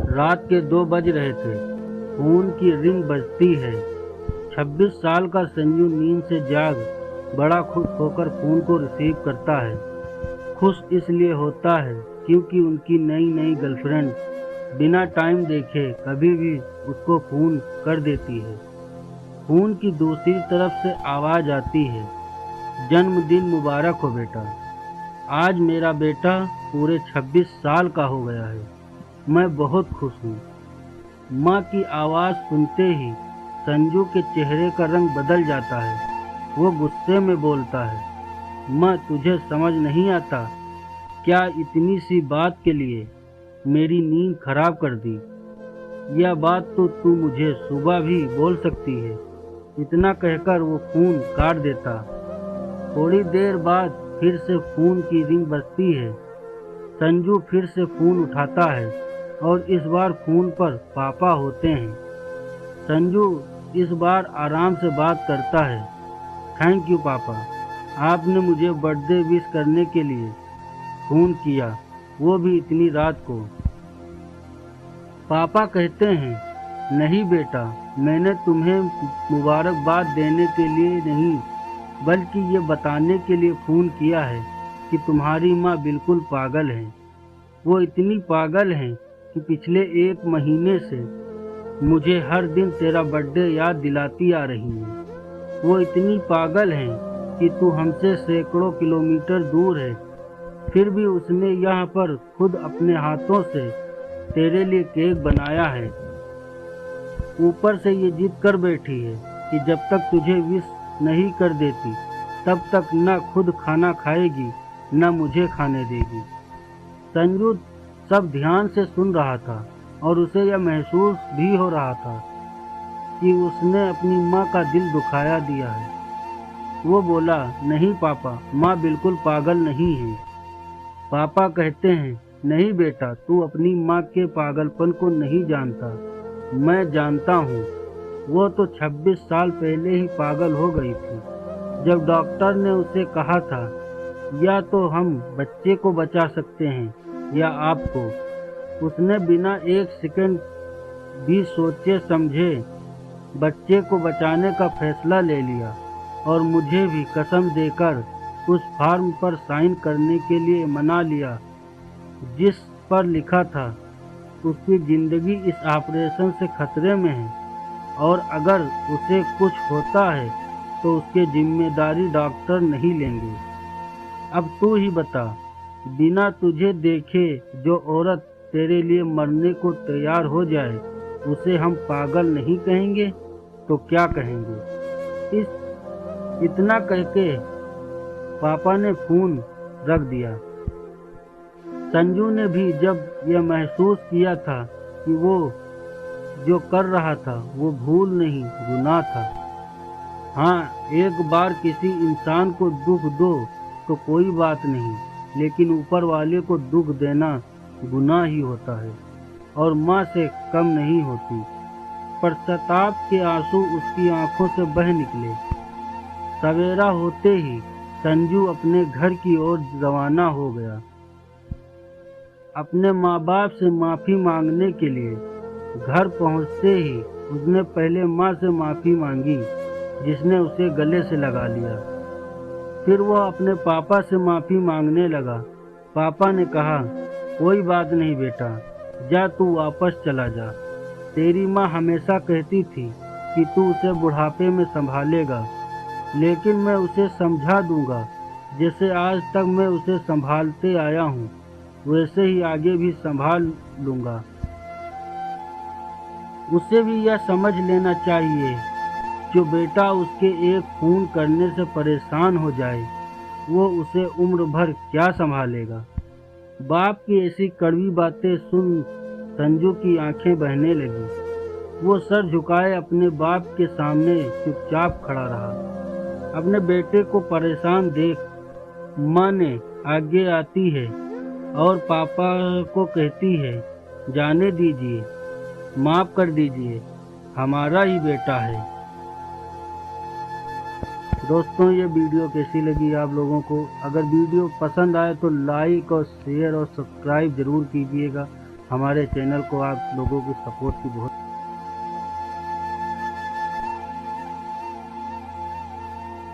रात के 2 बज रहे थे। फोन की रिंग बजती है। 26 साल का संजू नींद से जाग बड़ा खुश होकर फोन को रिसीव करता है। खुश इसलिए होता है क्योंकि उनकी नई नई गर्लफ्रेंड बिना टाइम देखे कभी भी उसको फोन कर देती है। फोन की दूसरी तरफ से आवाज आती है, जन्मदिन मुबारक हो बेटा। आज मेरा बेटा पूरे 26 साल का हो गया है। मैं बहुत खुश हूँ। माँ की आवाज़ सुनते ही संजू के चेहरे का रंग बदल जाता है। वो गुस्से में बोलता है, माँ तुझे समझ नहीं आता क्या इतनी सी बात के लिए मेरी नींद खराब कर दी। यह बात तो तू मुझे सुबह भी बोल सकती है। इतना कहकर वो फोन काट देता। थोड़ी देर बाद फिर से फोन की रिंग बजती है। संजू फिर से फोन उठाता है और इस बार फोन पर पापा होते हैं। संजू इस बार आराम से बात करता है, थैंक यू पापा, आपने मुझे बर्थडे विश करने के लिए फोन किया, वो भी इतनी रात को। पापा कहते हैं, नहीं बेटा, मैंने तुम्हें मुबारकबाद देने के लिए नहीं बल्कि ये बताने के लिए फ़ोन किया है कि तुम्हारी माँ बिल्कुल पागल है। वो इतनी पागल हैं कि पिछले 1 महीने से मुझे हर दिन तेरा बर्थडे याद दिलाती आ रही है। वो इतनी पागल हैं कि तू हमसे सैकड़ों किलोमीटर दूर है, फिर भी उसने यहाँ पर खुद अपने हाथों से तेरे लिए केक बनाया है। ऊपर से ये जिद कर बैठी है कि जब तक तुझे विश नहीं कर देती तब तक न खुद खाना खाएगी न मुझे खाने देगी। संजू सब ध्यान से सुन रहा था और उसे यह महसूस भी हो रहा था कि उसने अपनी माँ का दिल दुखाया दिया है। वो बोला, नहीं पापा, माँ बिल्कुल पागल नहीं है। पापा कहते हैं, नहीं बेटा, तू अपनी माँ के पागलपन को नहीं जानता। मैं जानता हूँ। वो तो 26 साल पहले ही पागल हो गई थी जब डॉक्टर ने उसे कहा था, या तो हम बच्चे को बचा सकते हैं या आपको। उसने बिना 1 सेकंड भी सोचे समझे बच्चे को बचाने का फैसला ले लिया और मुझे भी कसम देकर उस फॉर्म पर साइन करने के लिए मना लिया जिस पर लिखा था उसकी ज़िंदगी इस ऑपरेशन से खतरे में है और अगर उसे कुछ होता है तो उसकी जिम्मेदारी डॉक्टर नहीं लेंगे। अब तू ही बता, बिना तुझे देखे जो औरत तेरे लिए मरने को तैयार हो जाए उसे हम पागल नहीं कहेंगे तो क्या कहेंगे। इतना कहके पापा ने फोन रख दिया। संजू ने भी जब यह महसूस किया था कि वो जो कर रहा था वो भूल नहीं गुनाह था। हाँ, एक बार किसी इंसान को दुख दो तो कोई बात नहीं, लेकिन ऊपर वाले को दुख देना गुनाह ही होता है और माँ से कम नहीं होती। पश्चाताप के आंसू उसकी आंखों से बह निकले। सवेरा होते ही संजू अपने घर की ओर रवाना हो गया, अपने माँ बाप से माफ़ी मांगने के लिए। घर पहुँचते ही उसने पहले माँ से माफ़ी मांगी जिसने उसे गले से लगा लिया। फिर वह अपने पापा से माफ़ी मांगने लगा। पापा ने कहा, कोई बात नहीं बेटा, जा तू वापस चला जा। तेरी माँ हमेशा कहती थी कि तू उसे बुढ़ापे में संभालेगा, लेकिन मैं उसे समझा दूंगा। जैसे आज तक मैं उसे संभालते आया हूँ वैसे ही आगे भी संभाल लूँगा। उसे भी यह समझ लेना चाहिए, जो बेटा उसके एक फ़ोन करने से परेशान हो जाए वो उसे उम्र भर क्या संभालेगा। बाप की ऐसी कड़वी बातें सुन संजू की आंखें बहने लगी। वो सर झुकाए अपने बाप के सामने चुपचाप खड़ा रहा। अपने बेटे को परेशान देख माँ ने आगे आती है और पापा को कहती है, जाने दीजिए, माफ़ कर दीजिए, हमारा ही बेटा है। दोस्तों, ये वीडियो कैसी लगी आप लोगों को? अगर वीडियो पसंद आए तो लाइक और शेयर और सब्सक्राइब ज़रूर कीजिएगा हमारे चैनल को आप लोगों की सपोर्ट की बहुत